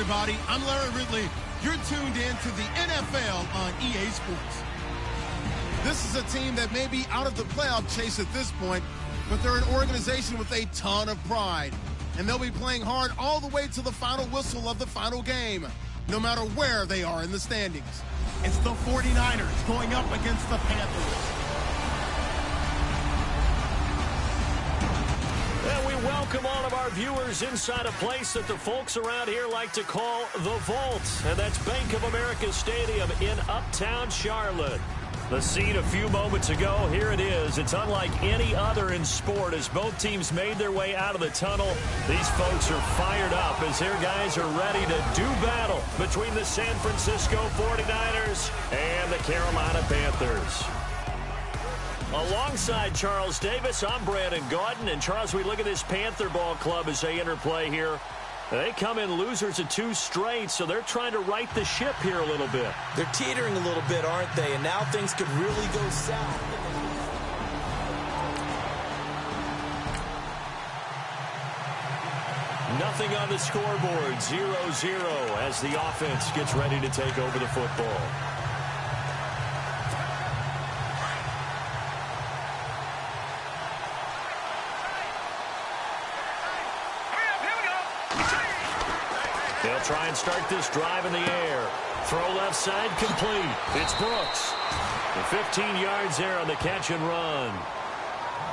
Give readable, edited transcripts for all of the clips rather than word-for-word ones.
everybody. I'm Larry Ridley. You're tuned in to the NFL on EA Sports. This is a team that may be out of the playoff chase at this point, but they're an organization with a ton of pride. And they'll be playing hard all the way to the final whistle of the final game, no matter where they are in the standings. It's the 49ers going up against the Panthers. And we welcome all of our viewers inside a place that the folks around here like to call the Vault. And that's Bank of America Stadium in Uptown Charlotte. The scene a few moments ago, here it is. It's unlike any other in sport as both teams made their way out of the tunnel. These folks are fired up as their guys are ready to do battle between the San Francisco 49ers and the Carolina Panthers. Alongside Charles Davis, I'm Brandon Gaudin. And Charles, we look at this Panther ball club as they interplay here. They come in losers of 2 straight, so they're trying to right the ship here a little bit. They're teetering a little bit, aren't they? And now things could really go south. Nothing on the scoreboard, 0-0 as the offense gets ready to take over the football. They'll try and start this drive in the air. Throw left side complete. It's Brooks. The 15 yards there on the catch and run.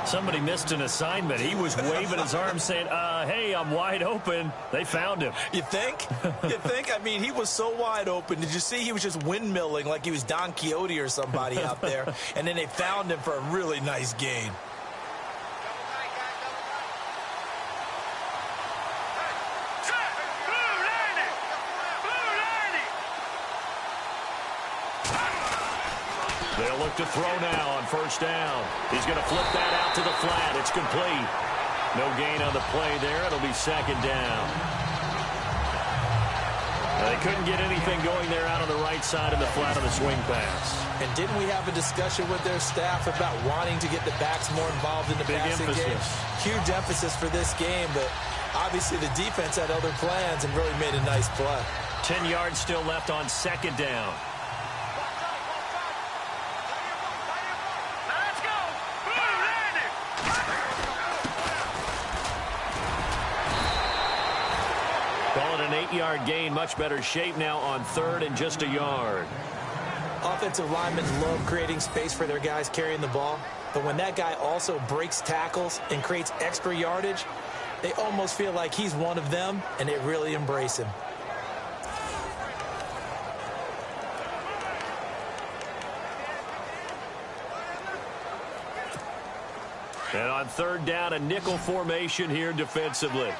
Somebody missed an assignment. He was waving his arm saying, hey, I'm wide open. They found him. You think? You think? I mean, he was so wide open. Did you see he was just windmilling like he was Don Quixote or somebody out there? And then they found him for a really nice gain. They'll look to throw now on first down. He's going to flip that out to the flat. It's complete. No gain on the play there. It'll be second down. They couldn't get anything going there out on the right side of the flat of the swing pass. And didn't we have a discussion with their staff about wanting to get the backs more involved in the passing game? Huge emphasis for this game, but obviously the defense had other plans and really made a nice play. 10 yards still left on second down. Call it an 8-yard gain. Much better shape now on third and just a yard. Offensive linemen love creating space for their guys carrying the ball. But when that guy also breaks tackles and creates extra yardage, they almost feel like he's one of them, and they really embrace him. And on third down, a nickel formation here defensively.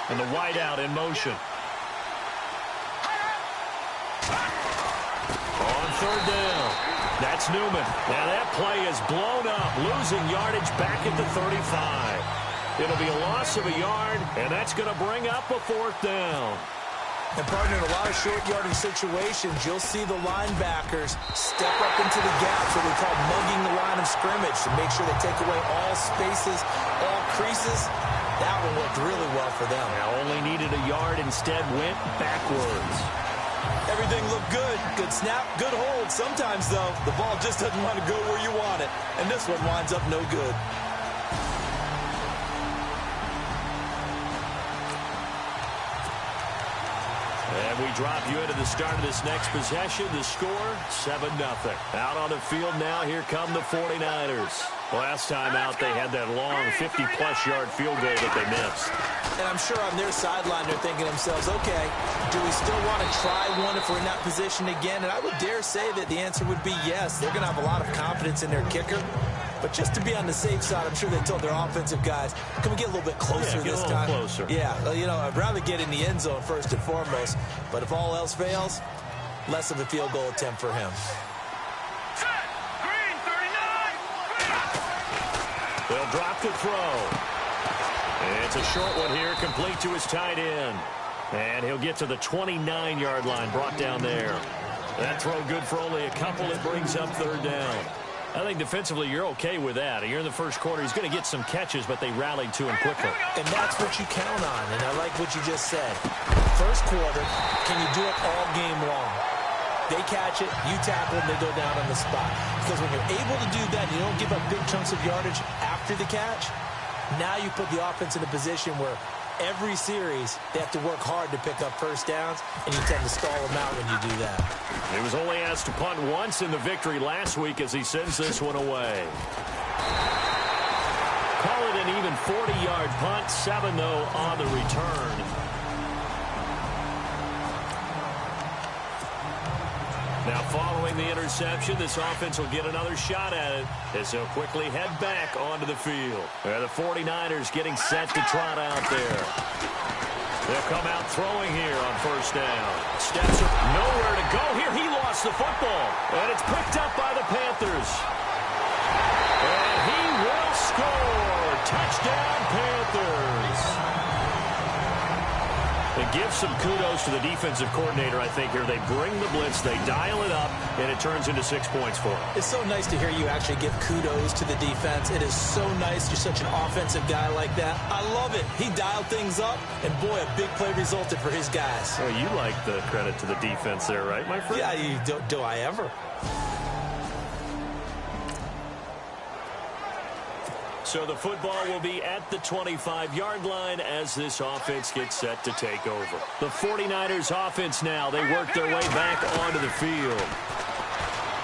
And the wideout in motion. On third down. That's Newman. Now that play is blown up, losing yardage back at the 35. It'll be a loss of a yard, and that's going to bring up a fourth down. And, partner, in a lot of short yardage situations, you'll see the linebackers step up into the gaps, what we call mugging the line of scrimmage, to make sure they take away all spaces, all creases. That one worked really well for them. Now only needed a yard, instead went backwards. Everything looked good. Good snap, good hold. Sometimes, though, the ball just doesn't want to go where you want it. And this one winds up no good. And we drop you into the start of this next possession. The score, 7-0. Out on the field now, here come the 49ers. Last time out, they had that long 50-plus yard field goal that they missed. And I'm sure on their sideline, they're thinking to themselves, okay, do we still want to try one if we're in that position again? And I would dare say that the answer would be yes. They're going to have a lot of confidence in their kicker. But just to be on the safe side, I'm sure they told their offensive guys, can we get a little bit closer this time? Closer. Yeah, you know, I'd rather get in the end zone first and foremost. But if all else fails, less of a field goal attempt for him. They'll drop the throw. It's a short one here, complete to his tight end. And he'll get to the 29-yard line, brought down there. That throw good for only a couple. It brings up third down. I think defensively you're okay with that. You're in the first quarter. He's going to get some catches, but they rallied to him quickly. And that's what you count on, and I like what you just said. First quarter, can you do it all game long? They catch it, you tackle them, they go down on the spot. Because when you're able to do that, you don't give up big chunks of yardage after the catch, now you put the offense in a position where every series they have to work hard to pick up first downs, and you tend to stall them out when you do that. He was only asked to punt once in the victory last week as he sends this one away. Call it an even 40-yard punt, 7 though on the return. Now, following the interception, this offense will get another shot at it as they'll quickly head back onto the field. The 49ers getting set to trot out there. They'll come out throwing here on first down. Steps up, nowhere to go here. He lost the football, and it's picked up by the Panthers. And he will score. Touchdown, Panthers. It gives some kudos to the defensive coordinator, I think, here. They bring the blitz, they dial it up, and it turns into 6 points for them. It's so nice to hear you actually give kudos to the defense. It is so nice. You're such an offensive guy like that. I love it. He dialed things up, and boy, a big play resulted for his guys. Well, you like the credit to the defense there, right, my friend? Yeah, do I ever? So the football will be at the 25-yard line as this offense gets set to take over. The 49ers offense now, they work their way back onto the field.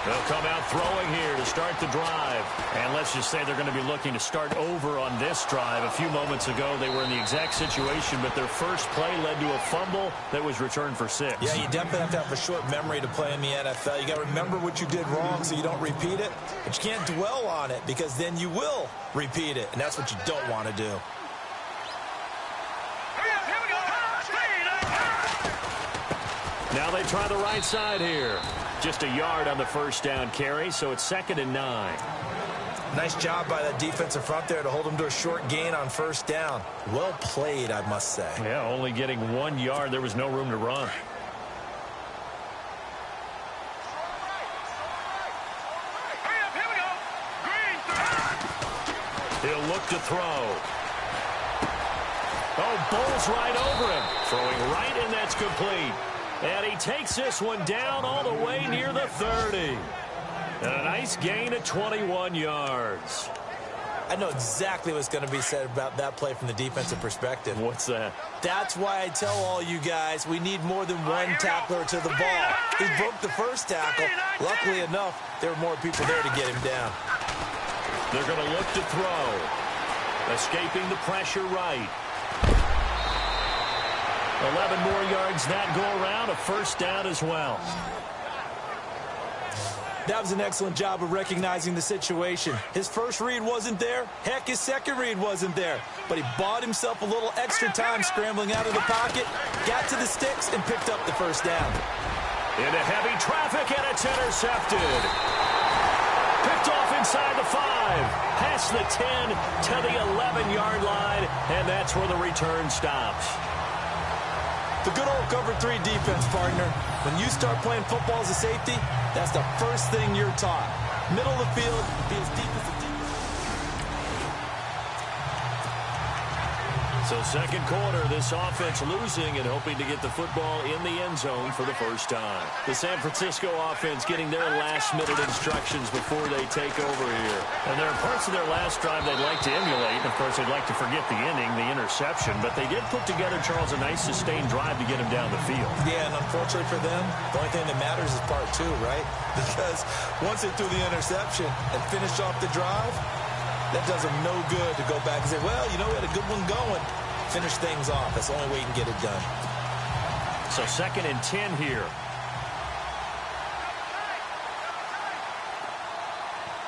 They'll come out throwing here to start the drive. And let's just say they're going to be looking to start over on this drive. A few moments ago, they were in the exact situation, but their first play led to a fumble that was returned for 6. Yeah, you definitely have to have a short memory to play in the NFL. You got to remember what you did wrong so you don't repeat it. But you can't dwell on it because then you will repeat it, and that's what you don't want to do. Now they try the right side here. Just a yard on the first down carry, so it's 2nd and 9. Nice job by that defensive front there to hold them to a short gain on first down. Well played, I must say. Yeah, only getting 1 yard. There was no room to run. He'll look to throw. Oh, bowls right over him. Throwing right, and that's complete. And he takes this one down all the way near the 30. And a nice gain of 21 yards. I know exactly what's going to be said about that play from the defensive perspective. What's that? That's why I tell all you guys we need more than one tackler to the ball. He broke the first tackle. Luckily enough, there were more people there to get him down. They're going to look to throw. Escaping the pressure right. 11 more yards that go around, a first down as well. That was an excellent job of recognizing the situation. His first read wasn't there. Heck, his second read wasn't there. But he bought himself a little extra time scrambling out of the pocket, got to the sticks, and picked up the first down. Into heavy traffic, and it's intercepted. Picked off inside the 5. Past the 10 to the 11-yard line, and that's where the return stops. The good old cover 3 defense, partner. When you start playing football as a safety, that's the first thing you're taught. Middle of the field, be as deep as the deep. So second quarter, this offense losing and hoping to get the football in the end zone for the first time. The San Francisco offense getting their last-minute instructions before they take over here. And there are parts of their last drive they'd like to emulate. Of course, they'd like to forget the inning, the interception. But they did put together, Charles, a nice sustained drive to get him down the field. Yeah, and unfortunately for them, the only thing that matters is part 2, right? Because once they threw the interception and finished off the drive, that does them no good to go back and say, well, you know, we had a good one going. Finish things off. That's the only way you can get it done. So 2nd and 10 here.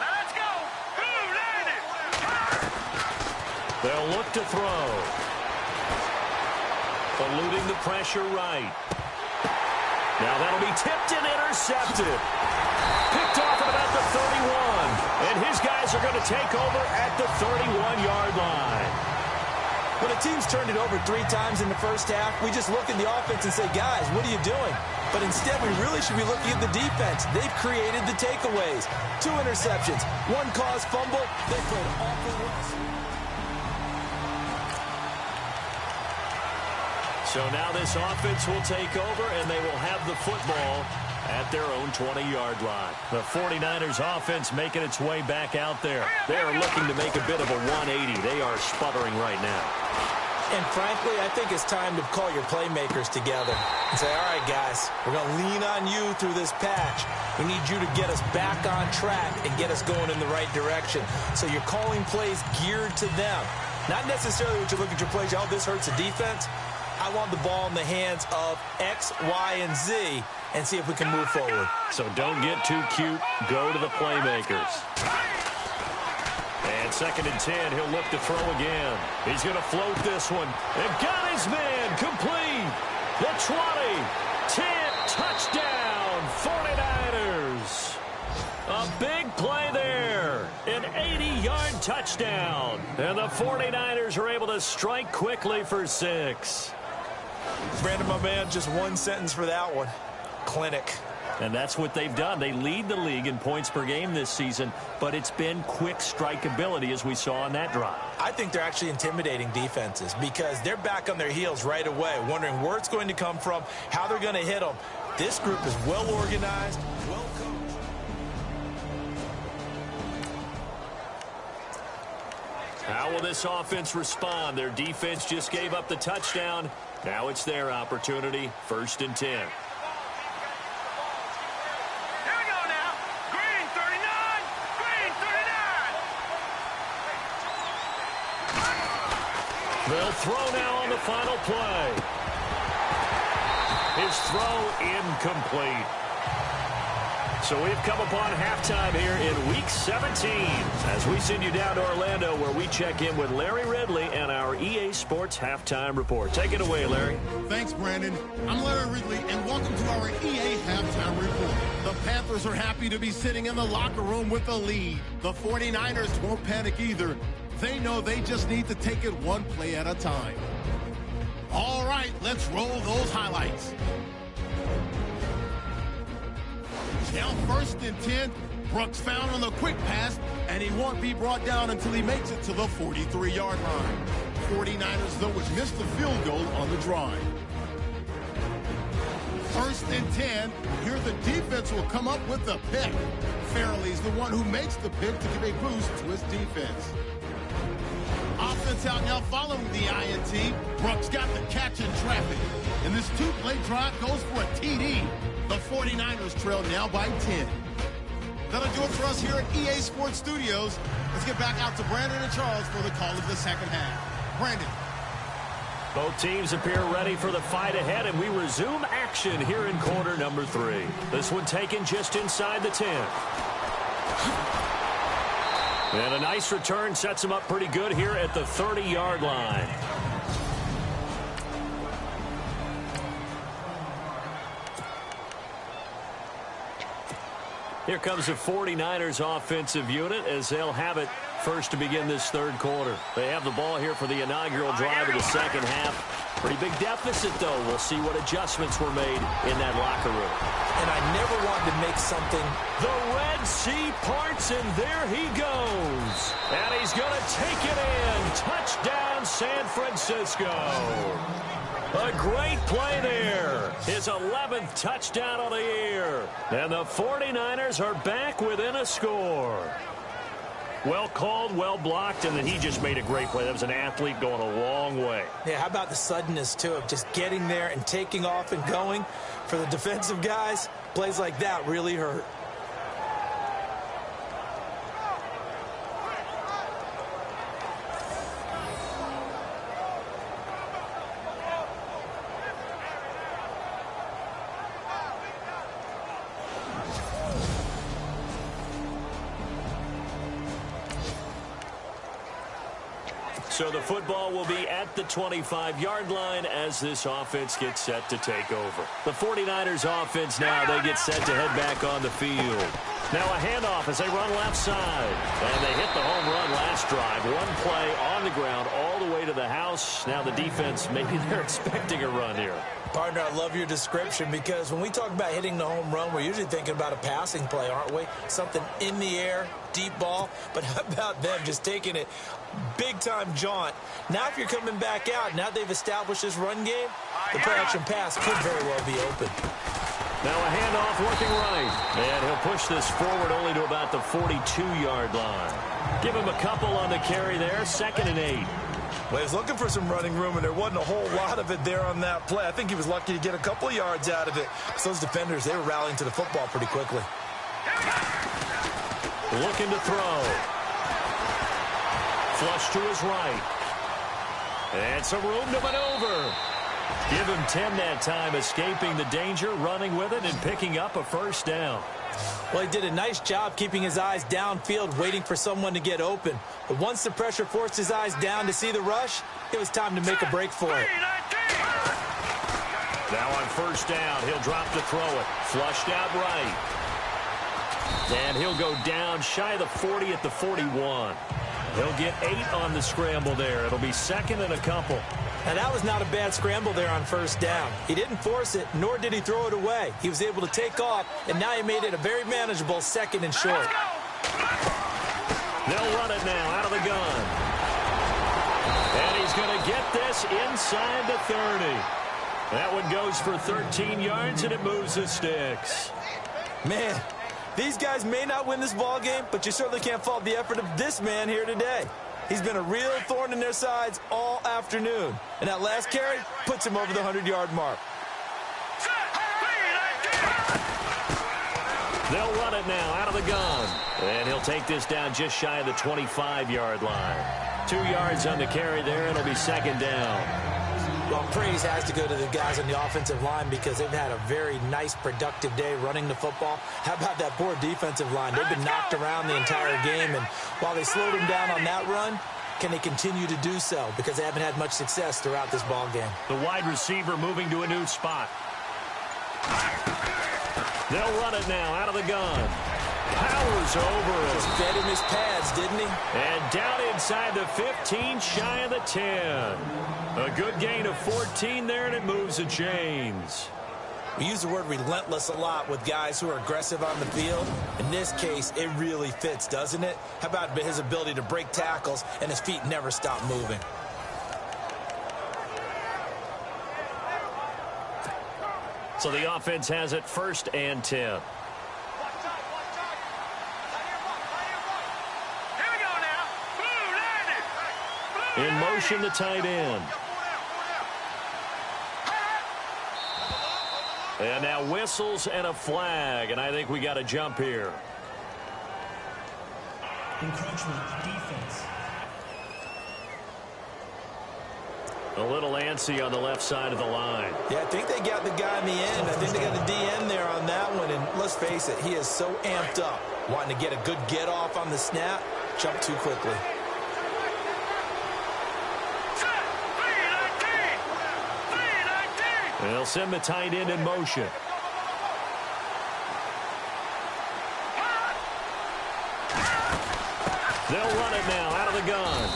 Let's go. They'll look to throw. Eluding the pressure right. Now that'll be tipped and intercepted. Picked off at about the 31. And his guys are going to take over at the 31-yard line. When a team's turned it over 3 times in the first half, we just look at the offense and say, guys, what are you doing? But instead, we really should be looking at the defense. They've created the takeaways. 2 interceptions, 1 caused fumble. They played awful well. So now this offense will take over, and they will have the football at their own 20-yard line. The 49ers offense making its way back out there. They are looking to make a bit of a 180. They are sputtering right now. And frankly, I think it's time to call your playmakers together and say, all right, guys, we're going to lean on you through this patch. We need you to get us back on track and get us going in the right direction. So you're calling plays geared to them. Not necessarily what you look at your plays, oh, this hurts the defense. I want the ball in the hands of X, Y, and Z and see if we can move forward. So don't get too cute. Go to the playmakers. And 2nd and 10, he'll look to throw again. He's going to float this one. And got his man complete. The 20, 10, touchdown, 49ers. A big play there. An 80-yard touchdown. And the 49ers are able to strike quickly for 6. Brandon, my man, just 1 sentence for that one. Clinic. And that's what they've done. They lead the league in points per game this season, but it's been quick strikeability as we saw on that drive. I think they're actually intimidating defenses because they're back on their heels right away, wondering where it's going to come from, how they're going to hit them. This group is well organized, well coached. How will this offense respond? Their defense just gave up the touchdown. Now it's their opportunity. 1st and 10. They'll throw now on the final play. His throw incomplete. So we've come upon halftime here in Week 17 as we send you down to Orlando where we check in with Larry Ridley and our EA Sports Halftime Report. Take it away, Larry. Thanks, Brandon. I'm Larry Ridley, and welcome to our EA Halftime Report. The Panthers are happy to be sitting in the locker room with a lead. The 49ers won't panic either. They know they just need to take it one play at a time. All right, let's roll those highlights. Now 1st and 10, Brooks found on the quick pass, and he won't be brought down until he makes it to the 43-yard line. 49ers, though, would miss the field goal on the drive. 1st and 10, here the defense will come up with the pick. Farrelly's the one who makes the pick to give a boost to his defense. Offense out now following the INT. Brooks got the catch in traffic. And this 2-play drive goes for a TD. The 49ers trail now by 10. That'll do it for us here at EA Sports Studios. Let's get back out to Brandon and Charles for the call of the 2nd half. Brandon. Both teams appear ready for the fight ahead, and we resume action here in quarter number 3. This one taken just inside the 10. And a nice return sets him up pretty good here at the 30-yard line. Here comes the 49ers offensive unit as they'll have it first to begin this 3rd quarter. They have the ball here for the inaugural drive of the 2nd half. Pretty big deficit, though. We'll see what adjustments were made in that locker room. And I never wanted to make something. The Red Sea parts, and there he goes. And he's going to take it in. Touchdown, San Francisco. A great play there. His 11th touchdown of the year. And the 49ers are back within a score. Well called, well blocked, and then he just made a great play. That was an athlete going a long way. Yeah, how about the suddenness, too, of just getting there and taking off and going? For the defensive guys, plays like that really hurt. So the football will be at the 25-yard line as this offense gets set to take over. The 49ers offense now, they get set to head back on the field. Now a handoff as they run left side. And they hit the home run last drive. One play on the ground all the way to the house. Now the defense, maybe they're expecting a run here. Partner, I love your description because when we talk about hitting the home run, we're usually thinking about a passing play, aren't we? Something in the air, deep ball. But how about them just taking it big-time jaunt? Now if you're coming back out, now they've established this run game, the play-action pass could very well be open. Now a handoff working right. And he'll push this forward only to about the 42-yard line. Give him a couple on the carry there, 2nd and 8. Well, he was looking for some running room, and there wasn't a whole lot of it there on that play. I think he was lucky to get a couple of yards out of it. So those defenders, they were rallying to the football pretty quickly. Looking to throw. Flush to his right. And some room to maneuver. Give him 10 that time, escaping the danger, running with it, and picking up a first down. Well, he did a nice job keeping his eyes downfield, waiting for someone to get open. But once the pressure forced his eyes down to see the rush, it was time to make a break for it. Now on first down, he'll drop to throw it. Flushed out right. And he'll go down shy of the 40 at the 41. He'll get 8 on the scramble there. It'll be 2nd and a couple. Now, that was not a bad scramble there on first down. He didn't force it, nor did he throw it away. He was able to take off, and now he made it a very manageable 2nd and short. They'll run it now out of the gun. And he's going to get this inside the 30. That one goes for 13 yards, and it moves the sticks. Man, these guys may not win this ball game, but you certainly can't fault the effort of this man here today. He's been a real thorn in their sides all afternoon. And that last carry puts him over the 100-yard mark. They'll run it now out of the gun. And he'll take this down just shy of the 25-yard line. 2 yards on the carry there, and it'll be 2nd down. Well, praise has to go to the guys on the offensive line because they've had a very nice, productive day running the football. How about that poor defensive line? They've been knocked around the entire game, and while they slowed them down on that run, can they continue to do so? Because they haven't had much success throughout this ball game. The wide receiver moving to a new spot. They'll run it now out of the gun. Powers over it. Just fed him his pads, didn't he? And down inside the 15, shy of the 10. A good gain of 14 there, and it moves the chains. We use the word relentless a lot with guys who are aggressive on the field. In this case, it really fits, doesn't it? How about his ability to break tackles, and his feet never stop moving? So the offense has it 1st and 10. In motion, the tight end. And now whistles and a flag, and I think we got a jump here. Encroachment defense. A little antsy on the left side of the line. Yeah, I think they got the guy in the end. I think they got the DN there on that one, and let's face it, he is so amped up, wanting to get a good get-off on the snap, jump too quickly. They'll send the tight end in motion. They'll run it now out of the gun.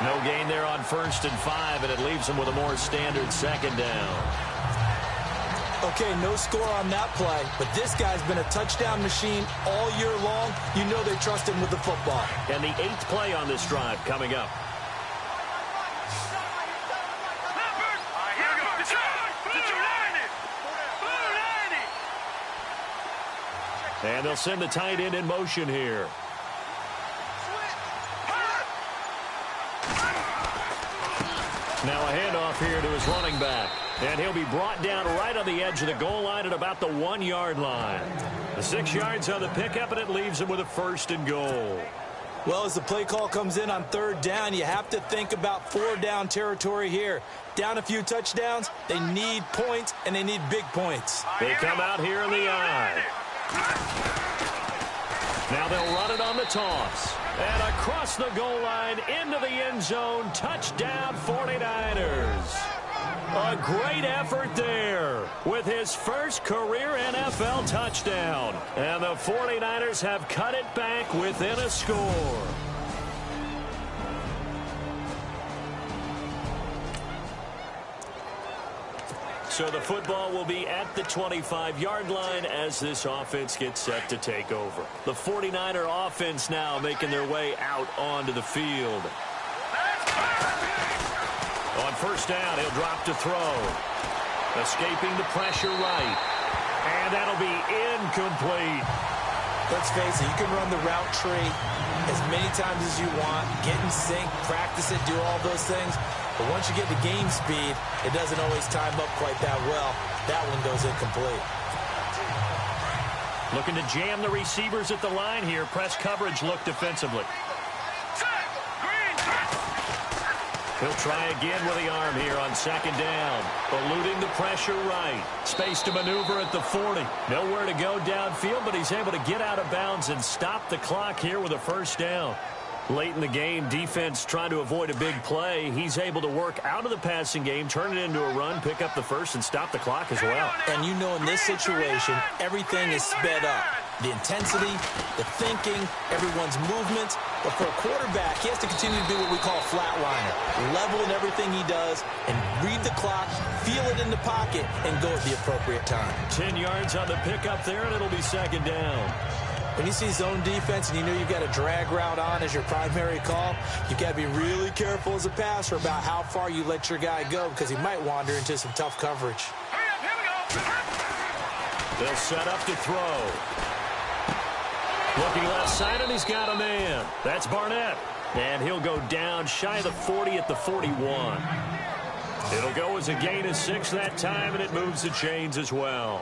No gain there on 1st and 5, and it leaves them with a more standard 2nd down. Okay, no score on that play, but this guy's been a touchdown machine all year long. You know they trust him with the football. And the 8th play on this drive coming up. And they'll send the tight end in motion here. Now a handoff here to his running back. And he'll be brought down right on the edge of the goal line at about the 1-yard line. The 6 yards on the pickup, and it leaves him with a 1st and goal. Well, as the play call comes in on 3rd down, you have to think about 4-down territory here. Down a few touchdowns, they need points, and they need big points. They come out here in the eye. Now they'll run it on the toss. And across the goal line into the end zone. Touchdown 49ers. A great effort there with his first career NFL touchdown. And the 49ers have cut it back within a score. So the football will be at the 25-yard line as this offense gets set to take over. The 49er offense now making their way out onto the field. On first down, he'll drop to throw. Escaping the pressure right. And that'll be incomplete. Let's face it, you can run the route tree as many times as you want, get in sync, practice it, do all those things. But once you get to game speed, it doesn't always time up quite that well. That one goes incomplete. Looking to jam the receivers at the line here. Press coverage look defensively. He'll try again with the arm here on second down. Eluding the pressure right. Space to maneuver at the 40. Nowhere to go downfield, but he's able to get out of bounds and stop the clock here with a first down. Late in the game, defense trying to avoid a big play. He's able to work out of the passing game, turn it into a run, pick up the first, and stop the clock as well. And you know in this situation, everything is sped up. The intensity, the thinking, everyone's movements. But for a quarterback, he has to continue to do what we call a flatliner. Level in everything he does and read the clock, feel it in the pocket, and go at the appropriate time. 10 yards on the pickup there, and it'll be second down. When you see zone defense and you know you've got a drag route on as your primary call, you've got to be really careful as a passer about how far you let your guy go because he might wander into some tough coverage. They'll set up to throw. Looking left side, and he's got a man. That's Barnett. And he'll go down shy of the 40 at the 41. It'll go as a gain of 6 that time, and it moves the chains as well.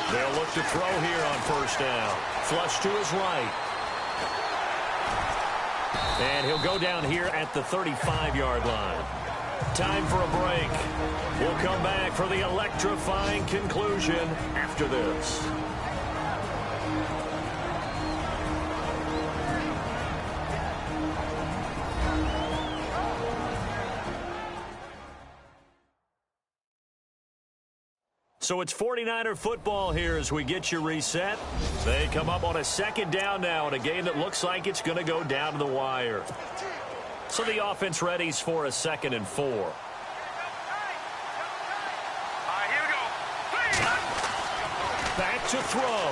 They'll look to throw here on first down. Flush to his right. And he'll go down here at the 35-yard line. Time for a break. We'll come back for the electrifying conclusion after this. So it's 49er football here as we get you reset. They come up on a second down now in a game that looks like it's going to go down to the wire. So the offense readies for a 2nd and 4. Back to throw.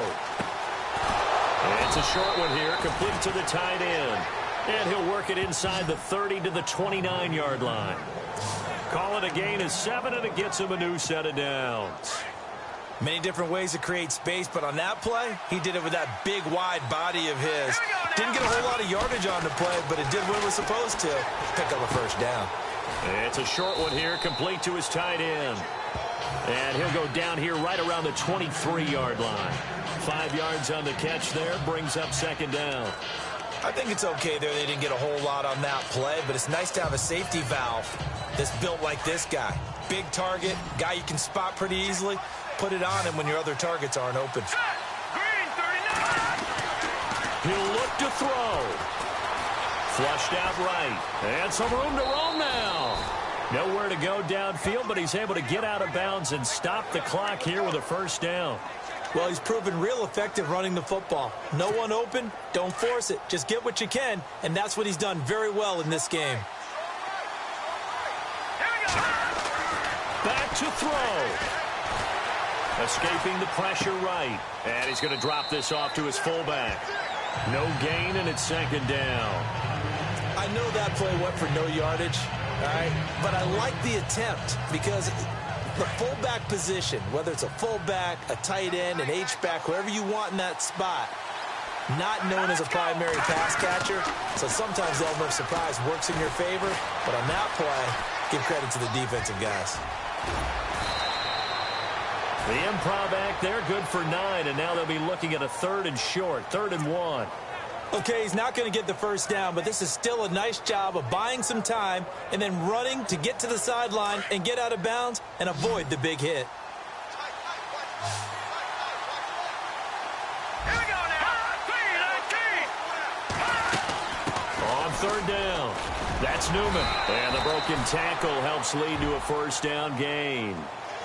And it's a short one here, complete to the tight end. And he'll work it inside the 30 to the 29-yard line. Call it a gain of 7, and it gets him a new set of downs. Many different ways to create space, but on that play, he did it with that big, wide body of his. Didn't get a whole lot of yardage on the play, but it did what it was supposed to. Pick up a first down. It's a short one here, complete to his tight end. And he'll go down here right around the 23-yard line. 5 yards on the catch there, brings up second down. I think it's okay there. They didn't get a whole lot on that play, but it's nice to have a safety valve that's built like this guy. Big target, guy you can spot pretty easily. Put it on him when your other targets aren't open. He'll look to throw. Flushed out right. And some room to roam now. Nowhere to go downfield, but he's able to get out of bounds and stop the clock here with a first down. Well, he's proven real effective running the football. No one open, don't force it. Just get what you can, and that's what he's done very well in this game. Back to throw. Escaping the pressure right. And he's going to drop this off to his fullback. No gain, and it's second down. I know that play went for no yardage, all right? But I like the attempt because the fullback position, whether it's a fullback, a tight end, an H-back, wherever you want in that spot, not known as a primary pass catcher. So sometimes the element of surprise works in your favor. But on that play, give credit to the defensive guys. The improv act there, good for 9, and now they'll be looking at a 3rd and short, 3rd and 1. Okay, he's not going to get the first down, but this is still a nice job of buying some time and then running to get to the sideline and get out of bounds and avoid the big hit. third down. That's Newman. And the broken tackle helps lead to a first down gain.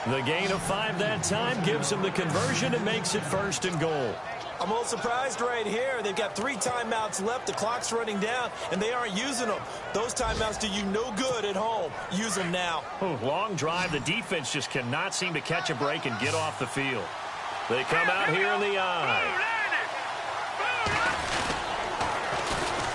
The gain of 5 that time gives him the conversion and makes it first and goal. I'm a little surprised right here. They've got 3 timeouts left. The clock's running down, and they aren't using them. Those timeouts do you no good at home. Use them now. Long drive. The defense just cannot seem to catch a break and get off the field. They come out here in the eye.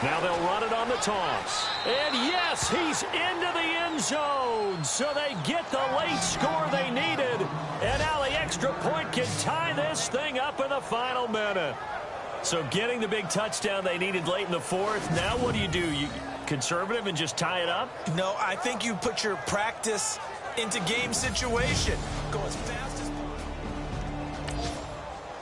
Now they'll run it on the toss. And yes, he's into the end zone. So they get the late score they needed. And now the extra point can tie this thing up in the final minute. So getting the big touchdown they needed late in the fourth. Now what do? You conservative and just tie it up? No, I think you put your practice into game situation. Go as fast as possible.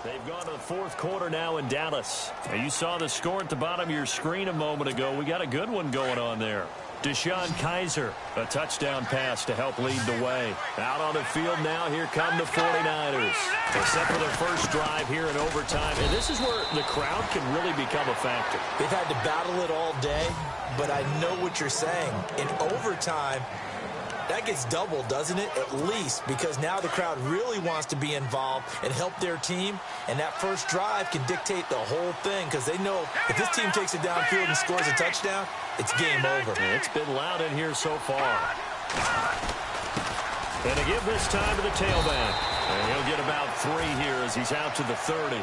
They've gone to the fourth quarter now in Dallas. Now you saw the score at the bottom of your screen a moment ago. We got a good one going on there. Deshaun Kaiser, a touchdown pass to help lead the way. Out on the field now, here come the 49ers. They set for their first drive here in overtime, and this is where the crowd can really become a factor. They've had to battle it all day, but I know what you're saying. In overtime, that gets doubled, doesn't it? At least, because now the crowd really wants to be involved and help their team, and that first drive can dictate the whole thing because they know if this team takes it downfield and scores a touchdown, it's game over. It's been loud in here so far. And to give this time to the tailback. And he'll get about 3 here as he's out to the 30.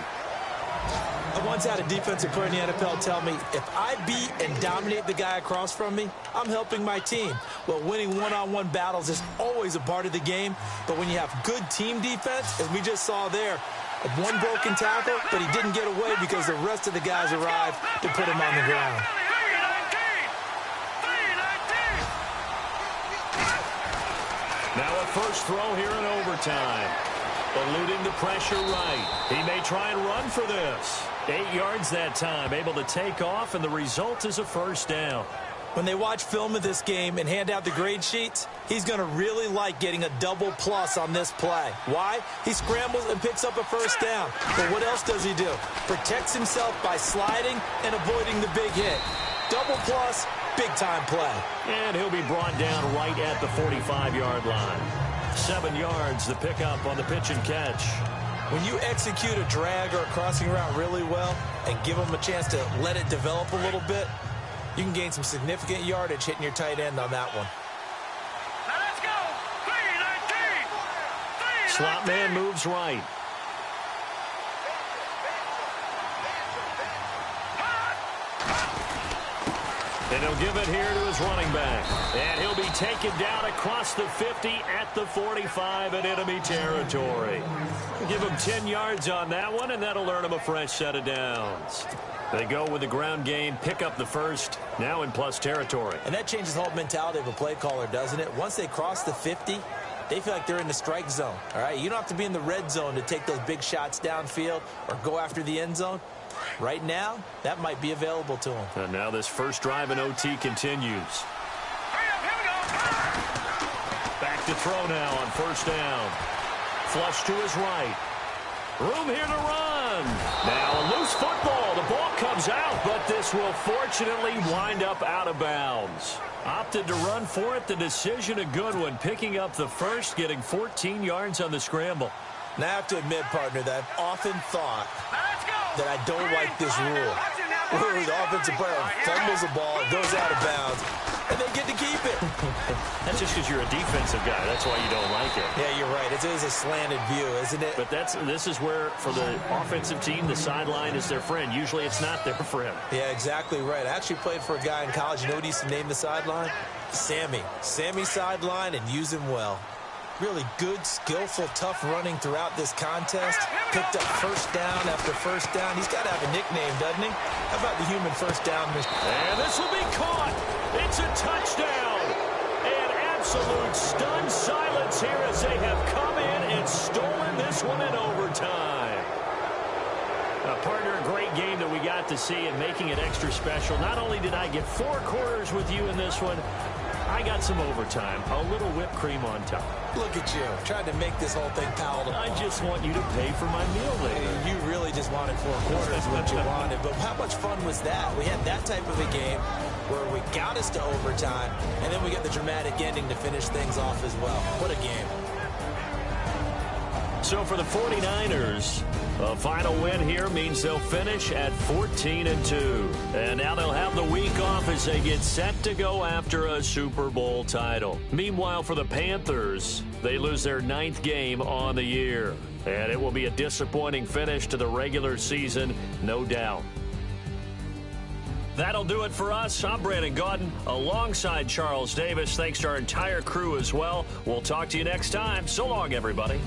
I once had a defensive player in the NFL tell me, if I beat and dominate the guy across from me, I'm helping my team. Well, winning one-on-one battles is always a part of the game, but when you have good team defense, as we just saw there, one broken tackle, but he didn't get away because the rest of the guys arrived to put him on the ground. Now a first throw here in overtime. Eluding the pressure right. He may try and run for this. 8 yards that time, able to take off, and the result is a first down. When they watch film of this game and hand out the grade sheets, he's going to really like getting a double plus on this play. Why? He scrambles and picks up a first down. But what else does he do? Protects himself by sliding and avoiding the big hit. Double plus, big-time play. And he'll be brought down right at the 45-yard line. 7 yards, the pickup on the pitch and catch. When you execute a drag or a crossing route really well and give them a chance to let it develop a little bit, you can gain some significant yardage hitting your tight end on that one. Now let's go. 3-19. Slot man moves right. And he'll give it here to his running back. And he'll be taken down across the 50 at the 45 in enemy territory. Give him 10 yards on that one, and that'll earn him a fresh set of downs. They go with the ground game, pick up the first, now in plus territory. And that changes the whole mentality of a play caller, doesn't it? Once they cross the 50, they feel like they're in the strike zone. All right, you don't have to be in the red zone to take those big shots downfield or go after the end zone. Right now, that might be available to him. And now this first drive in OT continues. Back to throw now on first down. Flush to his right. Room here to run. Now a loose football. The ball comes out, but this will fortunately wind up out of bounds. Opted to run for it. The decision a good one. Picking up the first, getting 14 yards on the scramble. Now I have to admit, partner, that I've often thought that I don't like this rule. Where the offensive player fumbles the ball, goes out of bounds, and they get to keep it. That's just because you're a defensive guy. That's why you don't like it. Yeah, you're right. It is a slanted view, isn't it? But this is where, for the offensive team, the sideline is their friend. Usually it's not their friend. Yeah, exactly right. I actually played for a guy in college. You know what he used to name the sideline? Sammy. Sammy sideline, and use him well. Really good, skillful, tough running throughout this contest. Picked up first down after first down. He's got to have a nickname, doesn't he? How about the human first down? And this will be caught. It's a touchdown. And absolute stunned silence here as they have come in and stolen this one in overtime. Partner, a great game that we got to see and making it extra special. Not only did I get 4 quarters with you in this one, I got some overtime, a little whipped cream on top. Look at you, trying to make this whole thing palatable. I just want you to pay for my meal later. You really just wanted 4 quarters what you wanted, but how much fun was that? We had that type of a game where we it got us to overtime, and then we got the dramatic ending to finish things off as well. What a game. So for the 49ers, a final win here means they'll finish at 14-2. And now they'll have the week off as they get set to go after a Super Bowl title. Meanwhile, for the Panthers, they lose their 9th game on the year. And it will be a disappointing finish to the regular season, no doubt. That'll do it for us. I'm Brandon Gaudin alongside Charles Davis. Thanks to our entire crew as well. We'll talk to you next time. So long, everybody.